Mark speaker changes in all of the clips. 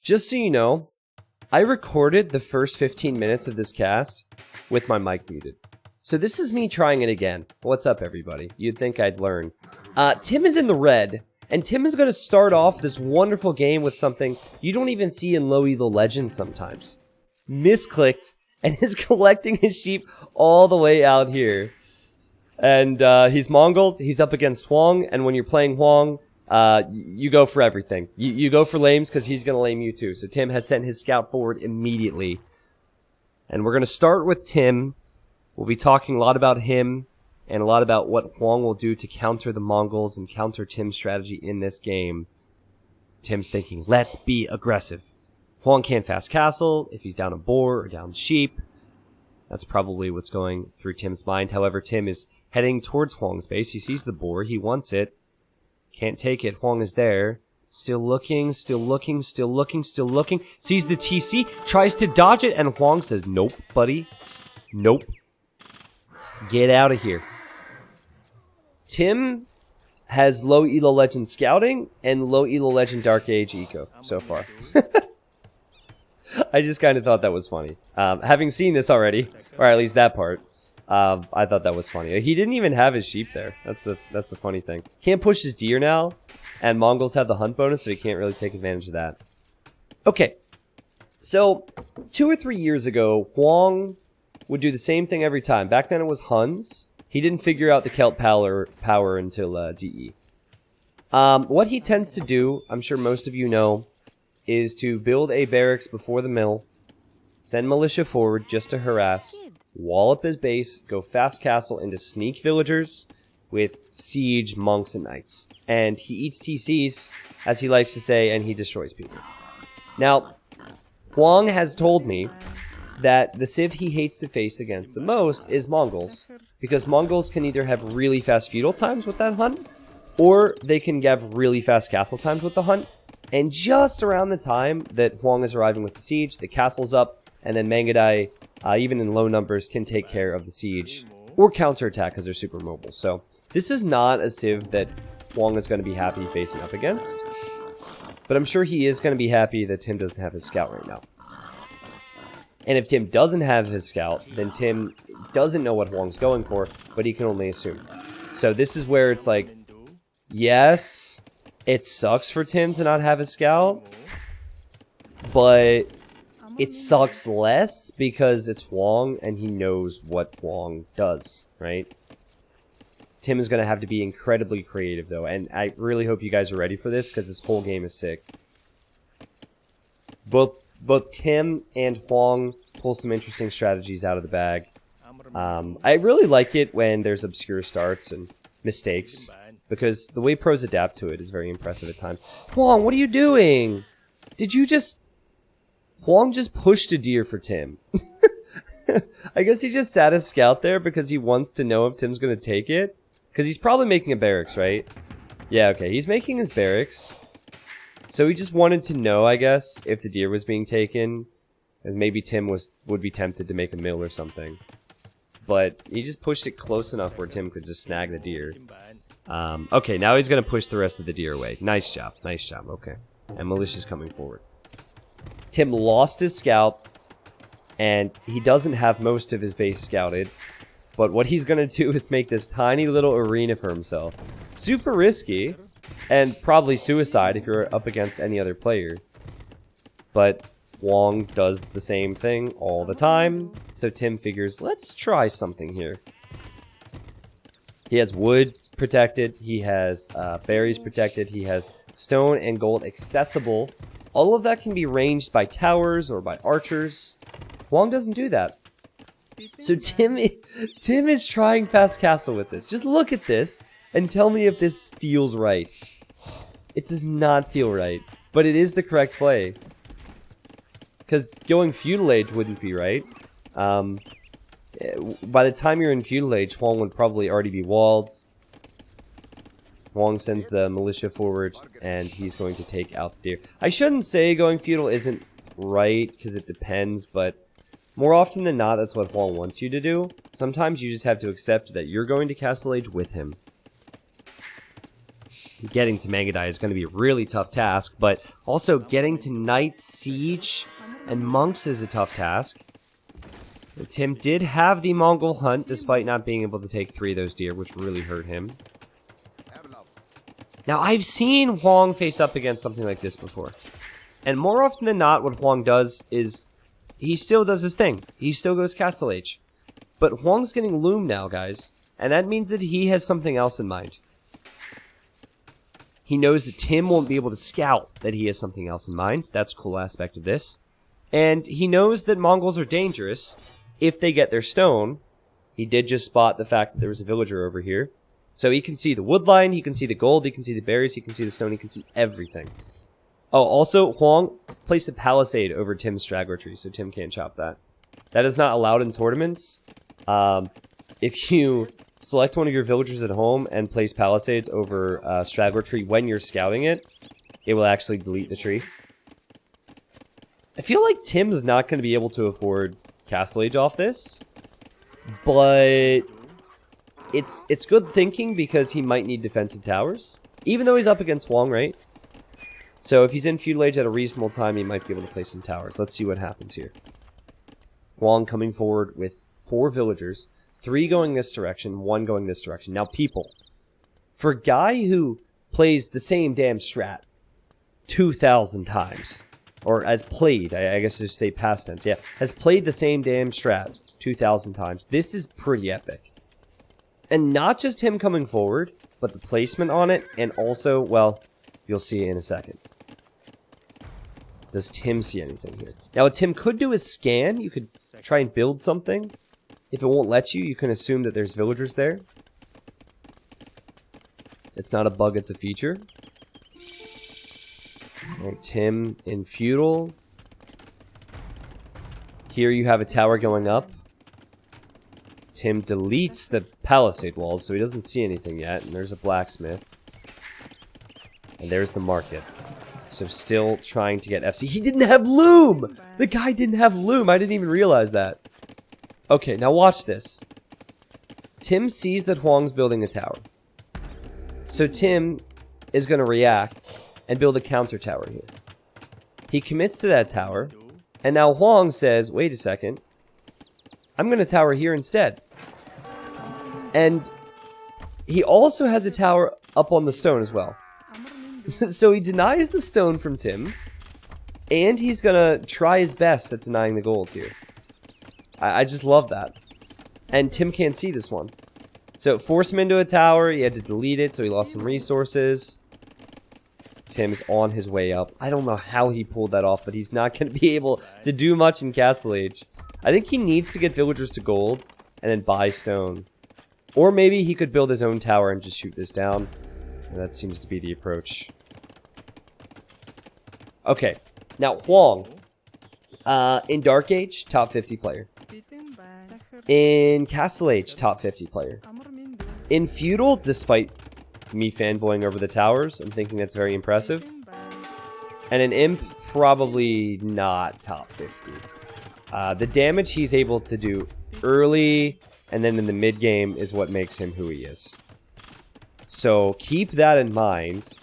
Speaker 1: Just so you know, I recorded the first 15 minutes of this cast with my mic muted. So this is me trying it again. What's up, everybody? You'd think I'd learn. Tim is in the red, and Tim is going to start off this wonderful game with something you don't even see in low elo legends sometimes. Misclicked, and is collecting his sheep all the way out here. And he's Mongols, he's up against Hoang, and when you're playing Hoang, you go for everything. You go for lames because he's going to lame you too. So Tim has sent his scout forward immediately. And we're going to start with Tim. We'll be talking a lot about him and a lot about what Hoang will do to counter the Mongols and counter Tim's strategy in this game. Tim's thinking, let's be aggressive. Hoang can't fast castle if he's down a boar or down sheep. That's probably what's going through Tim's mind. However, Tim is heading towards Hoang's base. He sees the boar. He wants it. Can't take it. Hoang is there. Still looking, still looking, still looking, still looking. Sees the TC, tries to dodge it, and Hoang says, nope, buddy. Nope. Get out of here. Tim has low elo legend scouting and low elo legend dark age eco so far. I just kind of thought that was funny. Having seen this already, or at least that part, I thought that was funny. He didn't even have his sheep there. That's the funny thing. Can't push his deer now, and Mongols have the hunt bonus, so he can't really take advantage of that. Okay, so 2 or 3 years ago, Hoang would do the same thing every time. Back then it was Huns. He didn't figure out the Celt power until DE. What he tends to do, I'm sure most of you know, is to build a barracks before the mill, send militia forward just to harass, wall up his base, go fast castle into sneak villagers with siege, monks, and knights. And he eats TCs, as he likes to say, and he destroys people. Now, Hoang has told me that the civ he hates to face against the most is Mongols, because Mongols can either have really fast feudal times with that hunt, or they can have really fast castle times with the hunt. And just around the time that Hoang is arriving with the siege, the castle's up, and then Mangadai, even in low numbers, can take care of the siege or counterattack because they're super mobile. So this is not a civ that Hoang is going to be happy facing up against, but I'm sure he is going to be happy that Tim doesn't have his scout right now. And if Tim doesn't have his scout, then Tim doesn't know what Hoang's going for, but he can only assume. So this is where it's like, yes, it sucks for Tim to not have a scout, but it sucks less because it's Hoang and he knows what Hoang does, right? Tim is going to have to be incredibly creative, though, and I really hope you guys are ready for this because this whole game is sick. Both Tim and Hoang pull some interesting strategies out of the bag. I really like it when there's obscure starts and mistakes, because the way pros adapt to it is very impressive at times. Hoang, what are you doing? Did you just... Hoang just pushed a deer for Tim. I guess he just sat a scout there because he wants to know if Tim's going to take it. Because he's probably making a barracks, right? Yeah, okay, he's making his barracks. So he just wanted to know, I guess, if the deer was being taken. And maybe Tim would be tempted to make a mill or something. But he just pushed it close enough where Tim could just snag the deer. Okay, now he's going to push the rest of the deer away. Nice job, okay. And militia's coming forward. Tim lost his scout, and he doesn't have most of his base scouted. But what he's going to do is make this tiny little arena for himself. Super risky, and probably suicide if you're up against any other player. But Hoang does the same thing all the time, so Tim figures, let's try something here. He has wood protected, he has berries protected, he has stone and gold accessible. All of that can be ranged by towers or by archers. Hoang doesn't do that. So Tim is trying fast castle with this. Just look at this and tell me if this feels right. It does not feel right, but it is the correct play. Because going feudal age wouldn't be right. By the time you're in feudal age, Hoang would probably already be walled. Hoang sends the militia forward, and he's going to take out the deer. I shouldn't say going feudal isn't right, because it depends, but more often than not, that's what Hoang wants you to do. Sometimes you just have to accept that you're going to castle age with him. Getting to Mangadai is going to be a really tough task, but also getting to Knight Siege and Monks is a tough task. Tim did have the Mongol hunt, despite not being able to take 3 of those deer, which really hurt him. Now, I've seen Hoang face up against something like this before. And more often than not, what Hoang does is he still does his thing. He still goes Castle Age. But Hoang's getting Loom now, guys. And that means that he has something else in mind. He knows that Tim won't be able to scout that he has something else in mind. That's a cool aspect of this. And he knows that Mongols are dangerous if they get their stone. He did just spot the fact that there was a villager over here. So he can see the wood line, he can see the gold, he can see the berries, he can see the stone, he can see everything. Oh, also, Hoang placed a palisade over Tim's straggler tree, so Tim can't chop that. That is not allowed in tournaments. If you select one of your villagers at home and place palisades over a straggler tree when you're scouting it, it will actually delete the tree. I feel like Tim's not going to be able to afford Castle Age off this, but it's good thinking because he might need defensive towers, even though he's up against Hoang, right? So if he's in Feudal Age at a reasonable time, he might be able to place some towers. Let's see what happens here. Hoang coming forward with 4 villagers, 3 going this direction, 1 going this direction. Now, people, for a guy who plays the same damn strat 2,000 times, or has played, I guess I should say past tense, yeah, has played the same damn strat 2,000 times, this is pretty epic. And not just him coming forward, but the placement on it, and also, well, you'll see in a second. Does Tim see anything here? Now, what Tim could do is scan. You could try and build something. If it won't let you, you can assume that there's villagers there. It's not a bug, it's a feature. Alright, Tim in Feudal. Here you have a tower going up. Tim deletes the palisade walls, so he doesn't see anything yet. And there's a blacksmith. And there's the market. So still trying to get FC. He didn't have Loom! The guy didn't have Loom. I didn't even realize that. Okay, now watch this. Tim sees that Hoang's building a tower. So Tim is going to react and build a counter tower here. He commits to that tower. And now Hoang says, wait a second. I'm going to tower here instead. And he also has a tower up on the stone as well. So he denies the stone from Tim. And he's going to try his best at denying the gold here. I just love that. And Tim can't see this one. So it forced him into a tower. He had to delete it, so he lost some resources. Tim's on his way up. I don't know how he pulled that off, but he's not going to be able to do much in Castle Age. I think he needs to get villagers to gold and then buy stone. Or maybe he could build his own tower and just shoot this down. And that seems to be the approach. Okay. Now, Hoang. In Dark Age, top 50 player. In Castle Age, top 50 player. In Feudal, despite me fanboying over the towers and thinking that's very impressive. And in Imp, probably not top 50. The damage he's able to do early and then in the mid game is what makes him who he is. So keep that in mind.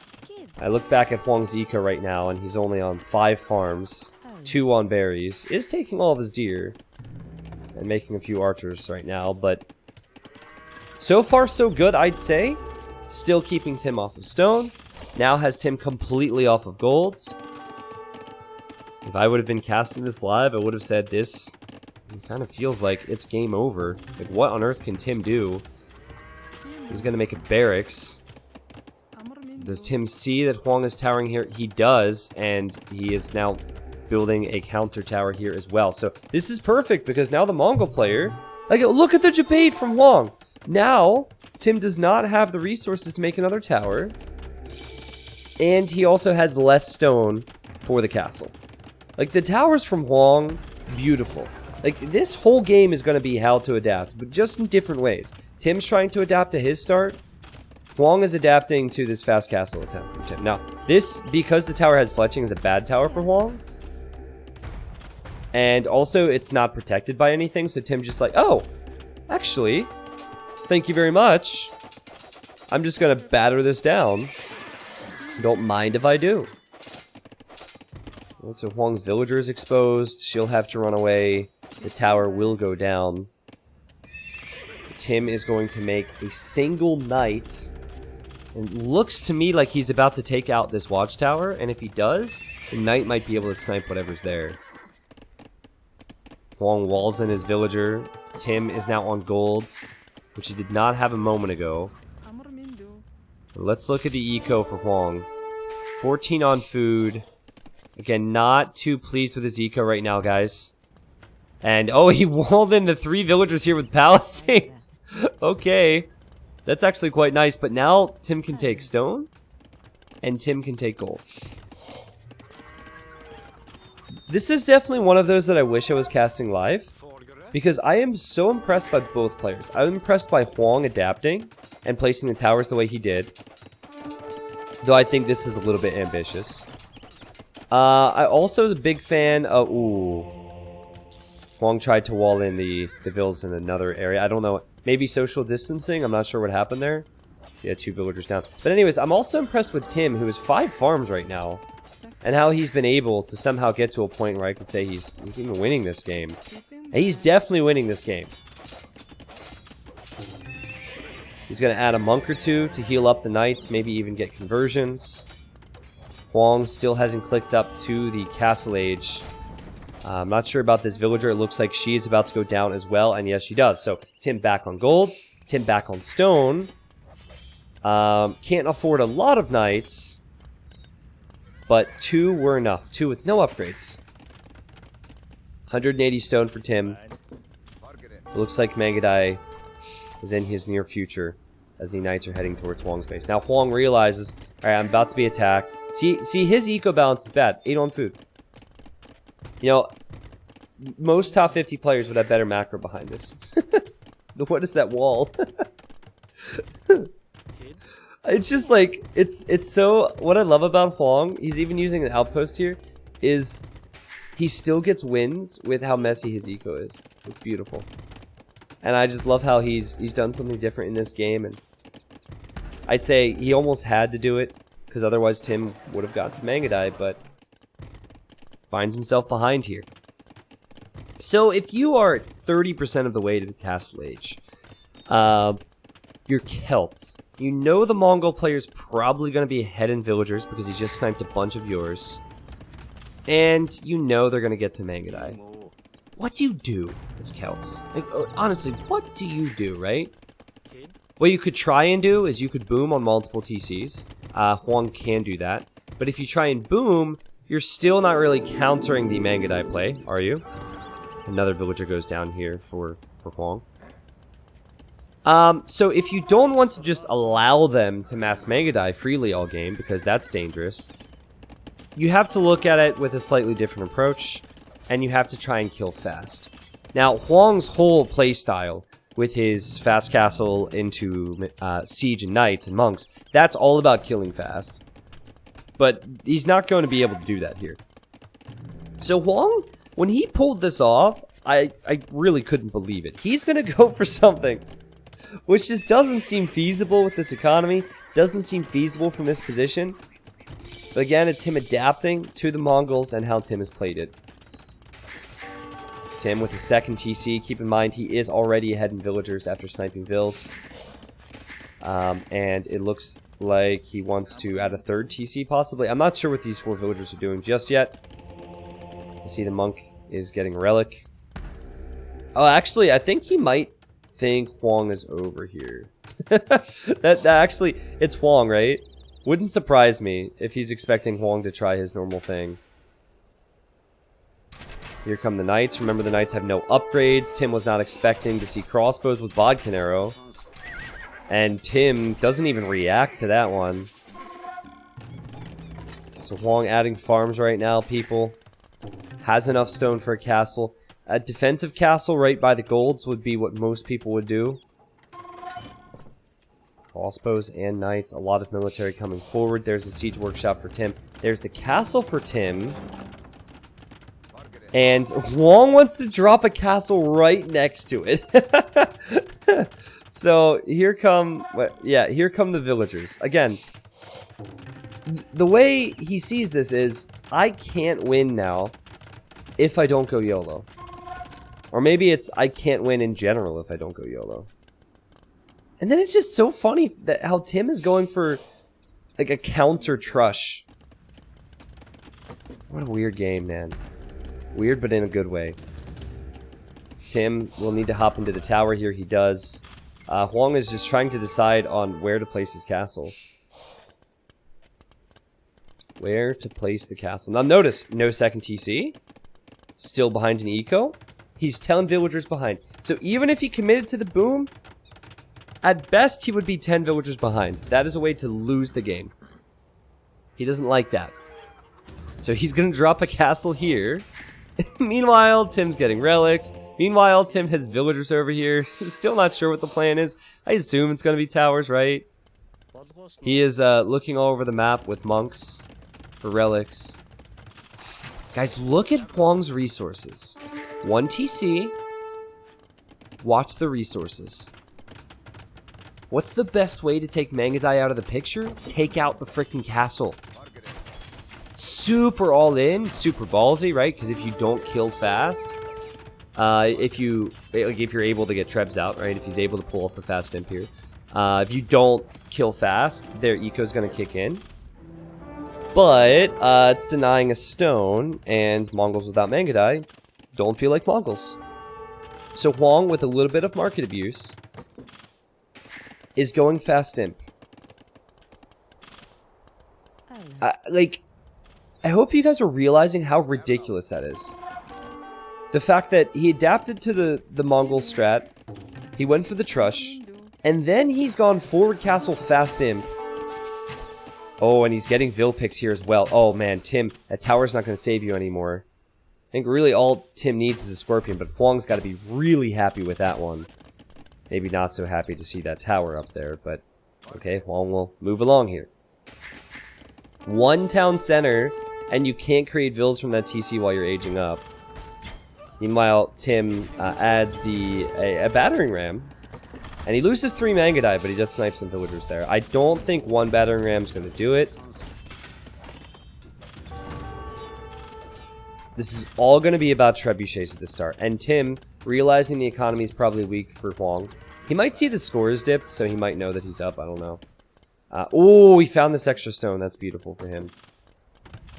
Speaker 1: I look back at Hoang's Eco right now and he's only on 5 farms, 2 on berries, is taking all of his deer and making a few archers right now, but so far so good, I'd say. Still keeping Tim off of stone. Now has Tim completely off of golds. If I would have been casting this live, I would have said this kind of feels like it's game over. Like, what on earth can Tim do? He's going to make a barracks. Does Tim see that Hoang is towering here? He does, and he is now building a counter tower here as well. So this is perfect because now the Mongol player... Like, look at the debate from Hoang. Now, Tim does not have the resources to make another tower. And he also has less stone for the castle. Like, the towers from Hoang, beautiful. Like, this whole game is going to be how to adapt, but just in different ways. Tim's trying to adapt to his start. Hoang is adapting to this fast castle attempt from Tim. Now, this, because the tower has fletching, is a bad tower for Hoang. And also, it's not protected by anything, so Tim's just like, oh, actually, thank you very much. I'm just going to batter this down. Don't mind if I do. Well, so Hoang's villager is exposed. She'll have to run away. The tower will go down. Tim is going to make a single knight. And looks to me like he's about to take out this watchtower. And if he does, the knight might be able to snipe whatever's there. Hoang walls in his villager. Tim is now on gold, which he did not have a moment ago. Let's look at the eco for Hoang. 14 on food. Again, not too pleased with his eco right now, guys. And, oh, he walled in the 3 villagers here with palisades. Okay. That's actually quite nice. But now Tim can take stone. And Tim can take gold. This is definitely one of those that I wish I was casting live. Because I am so impressed by both players. I'm impressed by Hoang adapting and placing the towers the way he did. Though I think this is a little bit ambitious. I also was a big fan of... Ooh. Hoang tried to wall in the villas in another area. I don't know. Maybe social distancing? I'm not sure what happened there. Yeah, 2 villagers down. But anyways, I'm also impressed with Tim, who has 5 farms right now. And how he's been able to somehow get to a point where I could say he's even winning this game. And he's definitely winning this game. He's going to add a monk or 2 to heal up the knights, maybe even get conversions. Hoang still hasn't clicked up to the castle age. I'm not sure about this villager. It looks like she is about to go down as well, and yes, she does. So, Tim back on gold, Tim back on stone. Can't afford a lot of knights, but 2 were enough. 2 with no upgrades. 180 stone for Tim. It looks like Mangadai is in his near future as the knights are heading towards Hoang's base. Now Hoang realizes, alright, I'm about to be attacked. See, his eco balance is bad. 8 on food. You know, most top 50 players would have better macro behind this. What is that wall? It's just like, it's so, what I love about Hoang, he's even using an outpost here, is he still gets wins with how messy his eco is. It's beautiful. And I just love how he's done something different in this game, and I'd say he almost had to do it, because otherwise Tim would have got to Mangadai, but finds himself behind here. So if you are 30% of the way to the castle age, you're Celts. You know the Mongol player's probably going to be ahead in villagers because he just sniped a bunch of yours. And you know they're going to get to Mangadai. What do you do as Celts? Like, honestly, what do you do, right? What you could try and do is you could boom on multiple TCs. Hoang can do that. But if you try and boom, you're still not really countering the Mangadai play, are you? Another villager goes down here for Hoang. So if you don't want to just allow them to mass Mangadai freely all game, because that's dangerous, you have to look at it with a slightly different approach, and you have to try and kill fast. Now, Hoang's whole playstyle, with his fast castle into siege and knights and monks, that's all about killing fast. But he's not going to be able to do that here. So Hoang, when he pulled this off, I really couldn't believe it. He's going to go for something which just doesn't seem feasible with this economy, doesn't seem feasible from this position. But again, it's him adapting to the Mongols and how Tim has played it. Tim with his second TC. Keep in mind, he is already ahead in villagers after sniping vills. And it looks like he wants to add a third TC, possibly. I'm not sure what these 4 villagers are doing just yet. I see the monk is getting a relic. Oh, actually, I think he might think Hoang is over here. that actually, it's Hoang, right? Wouldn't surprise me if he's expecting Hoang to try his normal thing. Here come the knights. Remember, the knights have no upgrades. Tim was not expecting to see crossbows with Bodkin arrow. And Tim doesn't even react to that one. So Hoang adding farms right now, people. Has enough stone for a castle. A defensive castle right by the golds would be what most people would do. Crossbows and knights. A lot of military coming forward. There's a siege workshop for Tim. There's the castle for Tim. And Hoang wants to drop a castle right next to it. So here come the villagers. Again, the way he sees this is, I can't win now if I don't go YOLO. Or maybe it's, I can't win in general if I don't go YOLO. And then it's just so funny that how Tim is going for, like, a counter trush. What a weird game, man. Weird, but in a good way. Tim will need to hop into the tower here. He does. Hoang is just trying to decide on where to place his castle. Where to place the castle. Now notice, no second TC. Still behind an eco. He's 10 villagers behind. So even if he committed to the boom, at best he would be 10 villagers behind. That is a way to lose the game. He doesn't like that. So he's going to drop a castle here. Meanwhile, Tim's getting relics. Meanwhile, Tim has villagers over here. He's still not sure what the plan is. I assume it's going to be towers, right? He is looking all over the map with monks for relics. Guys, look at Hoang's resources. 1 TC. Watch the resources. What's the best way to take Mangadai out of the picture? Take out the freaking castle. Super all in, super ballsy, right? Because if you don't kill fast, if you're able to get Trebs out, right? If he's able to pull off a fast imp here, if you don't kill fast, their eco's gonna kick in. But it's denying a stone, and Mongols without Mangadai don't feel like Mongols. So Hoang, with a little bit of market abuse, is going fast imp. I hope you guys are realizing how ridiculous that is. The fact that he adapted to the Mongol strat, he went for the trush, and then he's gone forward castle fast imp. Oh, and he's getting Vil picks here as well. Oh man, Tim, that tower's not going to save you anymore. I think really all Tim needs is a Scorpion, but Hoang's got to be really happy with that one. Maybe not so happy to see that tower up there, but okay, Hoang will move along here. 1 town center, and you can't create Vils from that TC while you're aging up. Meanwhile, Tim adds a battering ram, and he loses 3 Mangadai, but he does snipe some villagers there. I don't think 1 battering ram is going to do it. This is all going to be about trebuchets at the start, and Tim, realizing the economy is probably weak for Hoang, he might see the scores dipped, so he might know that he's up. I don't know. Oh, he found this extra stone. That's beautiful for him.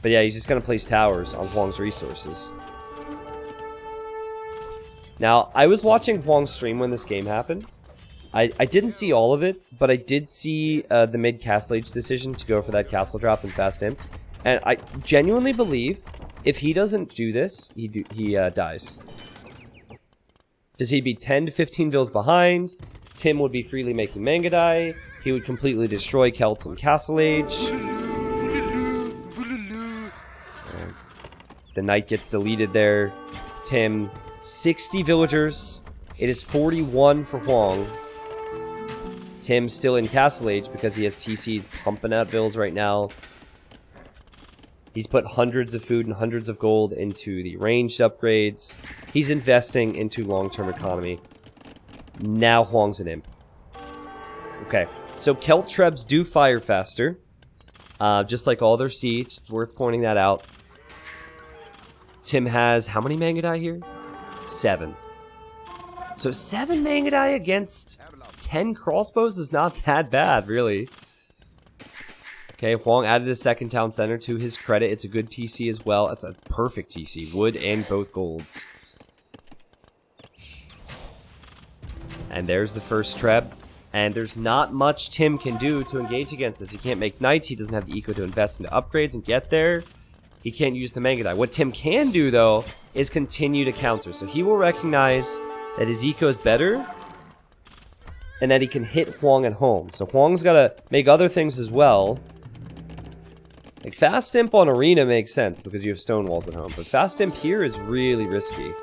Speaker 1: But yeah, he's just going to place towers on Hoang's resources. Now, I was watching Hoang's stream when this game happened. I didn't see all of it, but I did see the mid-Castle Age decision to go for that castle drop and fast imp. And I genuinely believe if he doesn't do this, he dies. Does he be 10 to 15 Vils behind? Tim would be freely making Mangadai. He would completely destroy Celts and Castle Age. The knight gets deleted there. Tim, 60 villagers. It is 41 for Hoang. Tim still in Castle Age because he has TCs pumping out Vils right now. He's put hundreds of food and hundreds of gold into the ranged upgrades. He's investing into long-term economy. Now Hoang's an imp. Okay, so Celt Trebs do fire faster. Just like all their siege. It's worth pointing that out. Tim has how many Mangadai here? 7. So 7 Mangadai against 10 crossbows is not that bad, really. Okay, Hoang added a second town center to his credit. It's a good TC as well. That's perfect TC. Wood and both golds. And there's the first Treb. And there's not much Tim can do to engage against this. He can't make knights. He doesn't have the eco to invest into upgrades and get there. He can't use the Mangadai. What Tim can do, though, is continue to counter. So he will recognize that his eco is better and that he can hit Hoang at home. So Hoang's got to make other things as well. Like, fast imp on arena makes sense because you have stone walls at home. But fast imp here is really risky.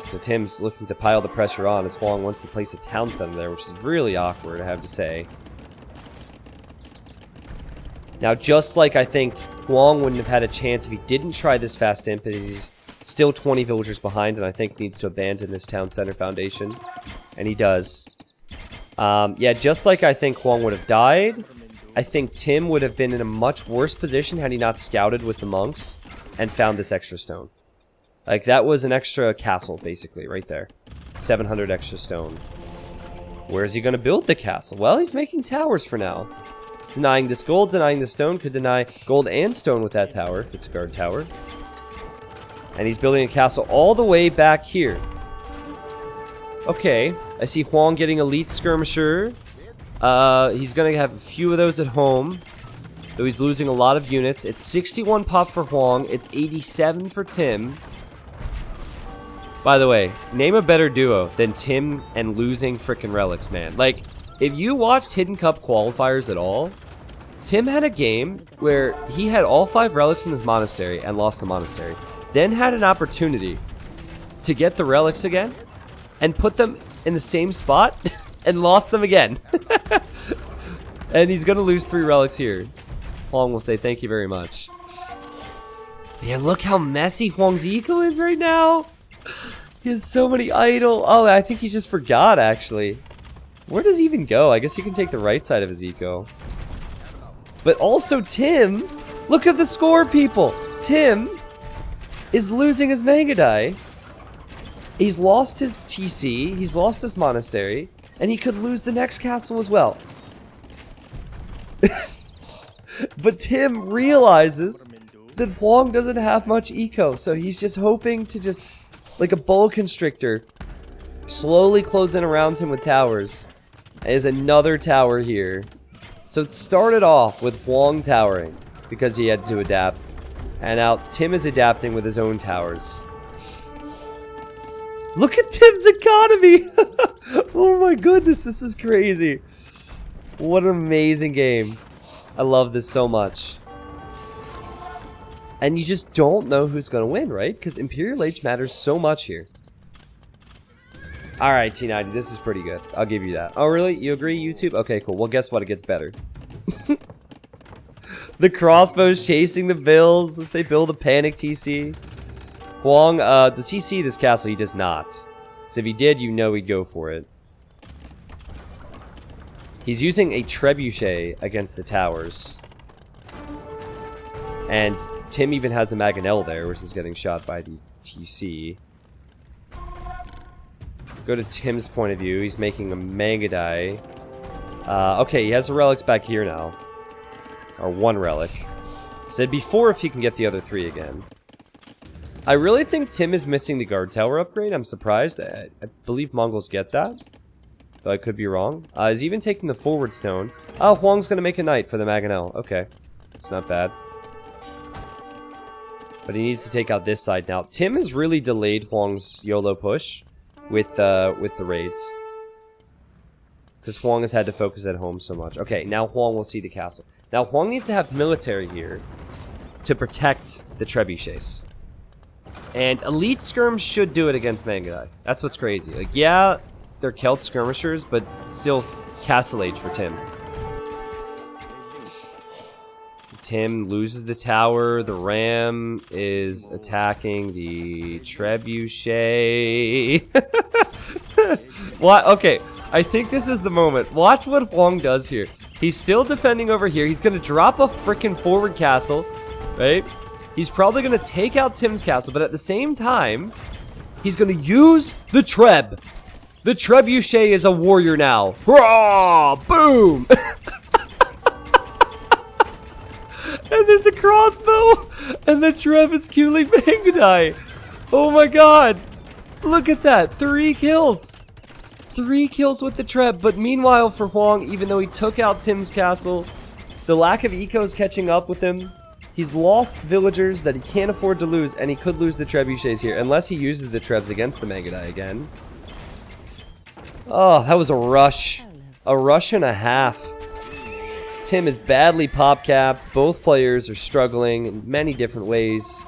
Speaker 1: So Tim's looking to pile the pressure on as Hoang wants to place a town center there, which is really awkward, I have to say. Now, just like I think Hoang wouldn't have had a chance if he didn't try this fast imp, he's still 20 villagers behind, and I think needs to abandon this town center foundation. And he does. Yeah, just like I think Hoang would have died, I think Tim would have been in a much worse position had he not scouted with the monks and found this extra stone. Like, that was an extra castle, basically, right there. 700 extra stone. Where's he going to build the castle? Well, he's making towers for now. Denying this gold, denying the stone. Could deny gold and stone with that tower, if it's a guard tower. And he's building a castle all the way back here. Okay, I see Hoang getting elite skirmisher. He's going to have a few of those at home. Though he's losing a lot of units. It's 61 pop for Hoang. It's 87 for Tim. By the way, name a better duo than Tim and losing frickin' relics, man. Like, if you watched Hidden Cup qualifiers at all, Tim had a game where he had all 5 relics in his monastery and lost the monastery. Then had an opportunity to get the relics again and put them in the same spot and lost them again. And he's going to lose 3 relics here. Hoang will say thank you very much. Yeah, look how messy Huang's eco is right now. He has so many idle. Oh, I think he just forgot, actually. Where does he even go? I guess he can take the right side of his eco. But also Tim, look at the score, people. Tim is losing his Mangadai. He's lost his TC, he's lost his monastery, and he could lose the next castle as well. But Tim realizes that Hoang doesn't have much eco, so he's just hoping to just, like a boa constrictor, slowly close in around him with towers. There's another tower here. So it started off with Hoang towering, because he had to adapt. And now Tim is adapting with his own towers. Look at Tim's economy! Oh my goodness, this is crazy. What an amazing game. I love this so much. And you just don't know who's going to win, right? Because Imperial Age matters so much here. Alright, T90, this is pretty good. I'll give you that. Oh, really? You agree, YouTube? Okay, cool. Well, guess what? It gets better. The crossbows chasing the bills as they build a panic TC. Hoang, does he see this castle? He does not. So if he did, you know he'd go for it. He's using a trebuchet against the towers. And Tim even has a Mangonel there, which is getting shot by the TC. Go to Tim's point of view. He's making a Mangadai. Okay, he has the relics back here now. Or 1 relic. So it'd be 4 if he can get the other 3 again. I really think Tim is missing the guard tower upgrade. I'm surprised. I believe Mongols get that. Though I could be wrong. He's even taking the forward stone. Oh, Hoang's going to make a knight for the Mangonel. Okay. It's not bad. But he needs to take out this side now. Tim has really delayed Hoang's YOLO push with the raids. Because Hoang has had to focus at home so much. Okay, now Hoang will see the castle. Now Hoang needs to have military here to protect the trebuchets. And elite skirms should do it against Mangadai. That's what's crazy. Like, yeah, they're Celt skirmishers, but still castle age for Tim. Tim loses the tower. The ram is attacking the trebuchet. What? Okay. I think this is the moment. Watch what Hoang does here. He's still defending over here. He's going to drop a freaking forward castle, right? He's probably going to take out Tim's castle, but at the same time, he's going to use the treb. The trebuchet is a warrior now. Hurrah! Boom! And there's a crossbow, and the treb is killing Mangadai. Oh my god! Look at that! 3 kills! 3 kills with the treb, but meanwhile for Hoang, even though he took out Tim's castle, the lack of eco is catching up with him. He's lost villagers that he can't afford to lose, and he could lose the trebuchets here, unless he uses the trebs against the Mangadai again. Oh, that was a rush. A rush and a half. Tim is badly pop-capped. Both players are struggling in many different ways.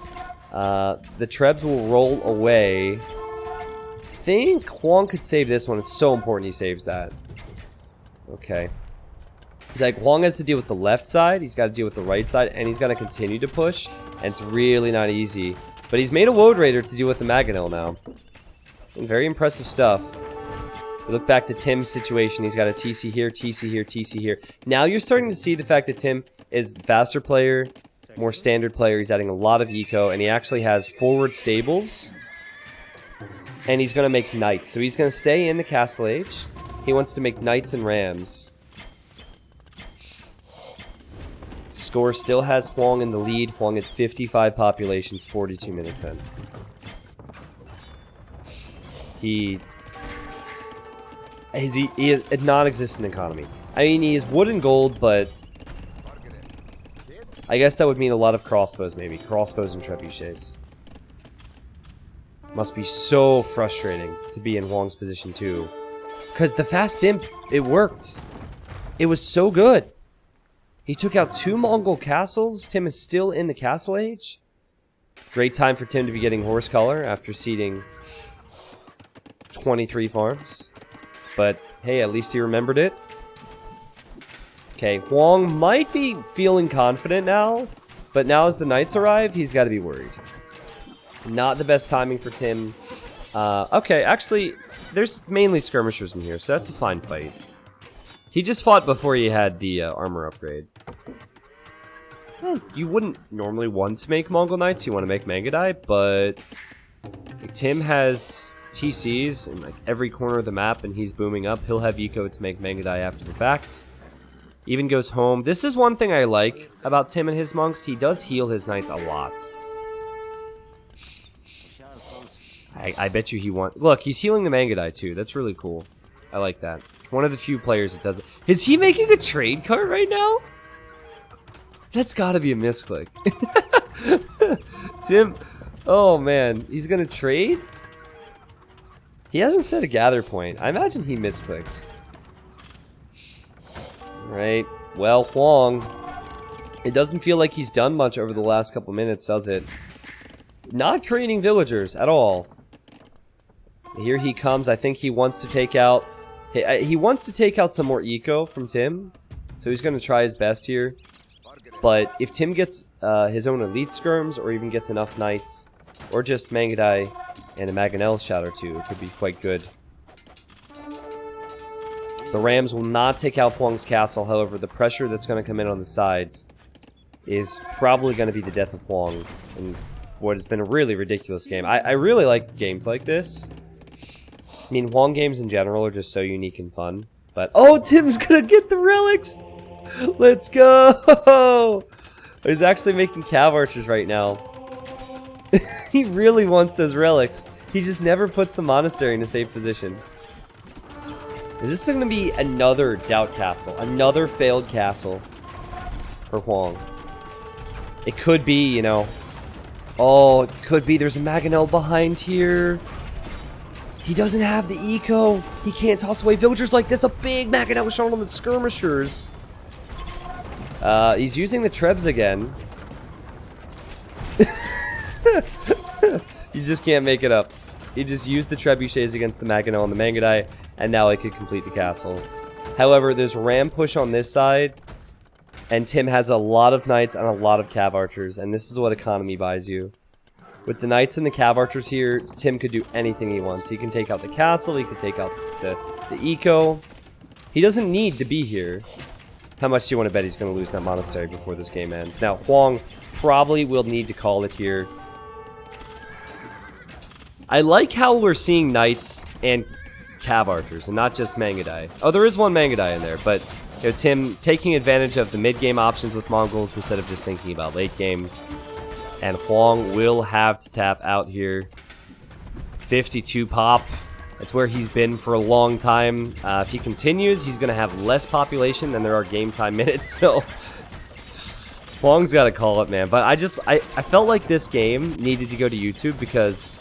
Speaker 1: The trebs will roll away. I think Hoang could save this one. It's so important he saves that. Okay. It's like Hoang has to deal with the left side, he's got to deal with the right side, and he's got to continue to push. And it's really not easy. But he's made a Woad Raider to deal with the Mangonel now. And very impressive stuff. You look back to Tim's situation. He's got a TC here, TC here, TC here. Now you're starting to see the fact that Tim is faster player, more standard player. He's adding a lot of eco, and he actually has forward stables. And he's going to make knights. So he's going to stay in the castle age. He wants to make knights and rams. Score still has Hoang in the lead. Hoang at 55 population, 42 minutes in. He is a non-existent economy. I mean, he is wood and gold, but I guess that would mean a lot of crossbows, maybe. Crossbows and trebuchets. Must be so frustrating to be in Hoang's position, too. Because the fast imp, it worked. It was so good. He took out 2 Mongol castles. Tim is still in the castle age. Great time for Tim to be getting horse color after seeding 23 farms. But, hey, at least he remembered it. Okay, Hoang might be feeling confident now. But now as the knights arrive, he's got to be worried. Not the best timing for Tim. Okay, actually, there's mainly skirmishers in here, so that's a fine fight. He just fought before he had the armor upgrade. You wouldn't normally want to make Mongol Knights, you want to make Mangadai, but Tim has TCs in like every corner of the map and he's booming up. He'll have eco to make Mangadai after the fact. Even goes home. This is one thing I like about Tim and his monks. He does heal his knights a lot. I bet you he wants... Look, he's healing the Mangadai too. That's really cool. I like that. One of the few players that does it. Is he making a trade cart right now? That's gotta be a misclick. Tim... Oh man, he's gonna trade? He hasn't set a gather point. I imagine he misclicked. Right. Well, Hoang. It doesn't feel like he's done much over the last couple minutes, does it? Not creating villagers at all. Here he comes. I think he wants to take out... He wants to take out some more eco from Tim. So he's going to try his best here. But if Tim gets his own elite skirms, or even gets enough knights, or just Mangadai and a Mangonel shot or two, it could be quite good. The Rams will not take out Hoang's castle. However, the pressure that's going to come in on the sides is probably going to be the death of Hoang in what has been a really ridiculous game. I really like games like this. I mean, Hoang games in general are just so unique and fun. But, oh, Tim's gonna get the relics! Let's go! He's actually making cav archers right now. He really wants those relics. He just never puts the monastery in a safe position. Is this gonna be another doubt castle? Another failed castle for Hoang? It could be, you know. Oh, it could be. There's a Mangonel behind here. He doesn't have the eco. He can't toss away villagers like this. A big Mangonel showing on the skirmishers. He's using the trebs again. You just can't make it up. He just used the trebuchets against the Mangonel and the Mangadai, and now he could complete the castle. However, there's ram push on this side, and Tim has a lot of knights and a lot of cav archers, and this is what economy buys you. With the knights and the cav archers here, Tim could do anything he wants. He can take out the castle, he could take out the eco. He doesn't need to be here. How much do you want to bet he's going to lose that monastery before this game ends? Now, Hoang probably will need to call it here. I like how we're seeing knights and cav archers, and not just Mangadai. Oh, there is one Mangadai in there, but you know, Tim taking advantage of the mid-game options with Mongols instead of just thinking about late game. And Hoang will have to tap out here. 52 pop. That's where he's been for a long time. If he continues, he's going to have less population than there are game time minutes. So Hoang's got to call it, man. But I felt like this game needed to go to YouTube because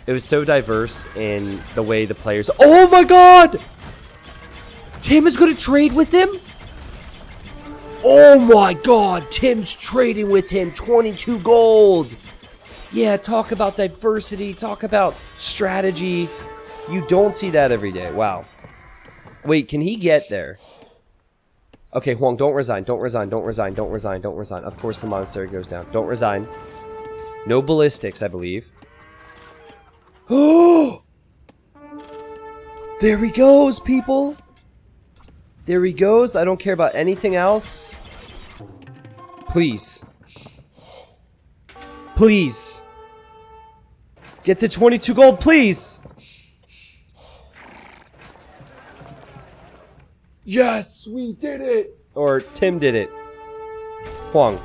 Speaker 1: it was so diverse in the way the players... Oh my god! Tim is going to trade with him? Oh my god, Tim's trading with him. 22 gold. Yeah, talk about diversity. Talk about strategy. You don't see that every day. Wow. Wait, can he get there? Okay, Hoang, don't resign. Don't resign. Don't resign. Don't resign. Don't resign. Of course the monastery goes down. Don't resign. No ballistics, I believe. Oh! There he goes, people. There he goes. I don't care about anything else. Please. Please. Get the 22 gold, please. Yes, we did it. Or Tim did it. Hoang,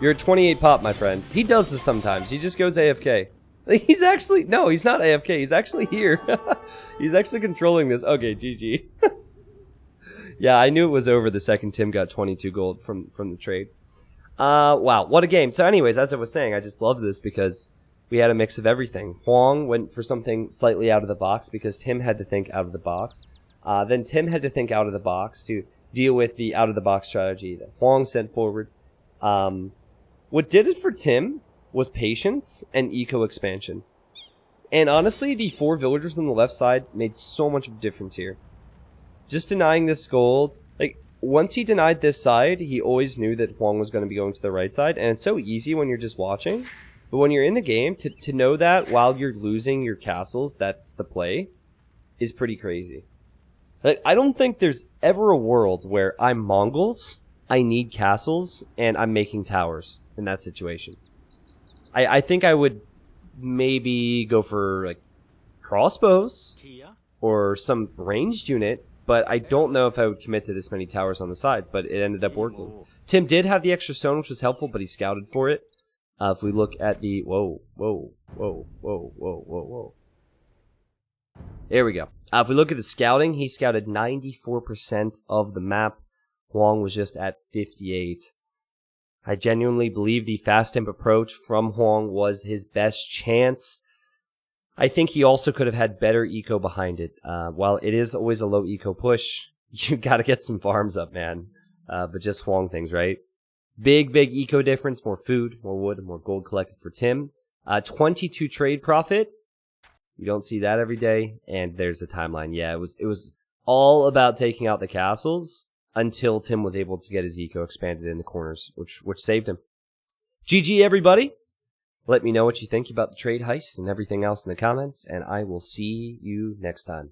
Speaker 1: you're a 28 pop, my friend. He does this sometimes. He just goes AFK. He's actually... No, he's not AFK. He's actually here. He's actually controlling this. Okay, GG. Yeah, I knew it was over the second Tim got 22 gold from the trade. Wow, what a game. So anyways, as I was saying, I just love this because we had a mix of everything. Hoang went for something slightly out of the box because Tim had to think out of the box. Then Tim had to think out of the box to deal with the out-of-the-box strategy that Hoang sent forward. What did it for Tim was patience and eco-expansion. And honestly, the 4 villagers on the left side made so much of a difference here. Just denying this gold, like, once he denied this side, he always knew that Hoang was going to be going to the right side, and it's so easy when you're just watching. But when you're in the game, to know that while you're losing your castles, that's the play, is pretty crazy. Like, I don't think there's ever a world where I'm Mongols, I need castles, and I'm making towers in that situation. I think I would maybe go for, like, crossbows or some ranged unit, but I don't know if I would commit to this many towers on the side, but it ended up working. Tim did have the extra stone, which was helpful, but he scouted for it. If we look at the... Whoa. There we go. If we look at the scouting, he scouted 94% of the map. Hoang was just at 58. I genuinely believe the fast temp approach from Hoang was his best chance. I think he also could have had better eco behind it. While it is always a low eco push, you gotta get some farms up, man. But just Hoang things, right? Big eco difference. More food, more wood, more gold collected for Tim. 22 trade profit. You don't see that every day. And there's the timeline. Yeah, it was all about taking out the castles until Tim was able to get his eco expanded in the corners, which saved him. GG, everybody. Let me know what you think about the trade heist and everything else in the comments, and I will see you next time.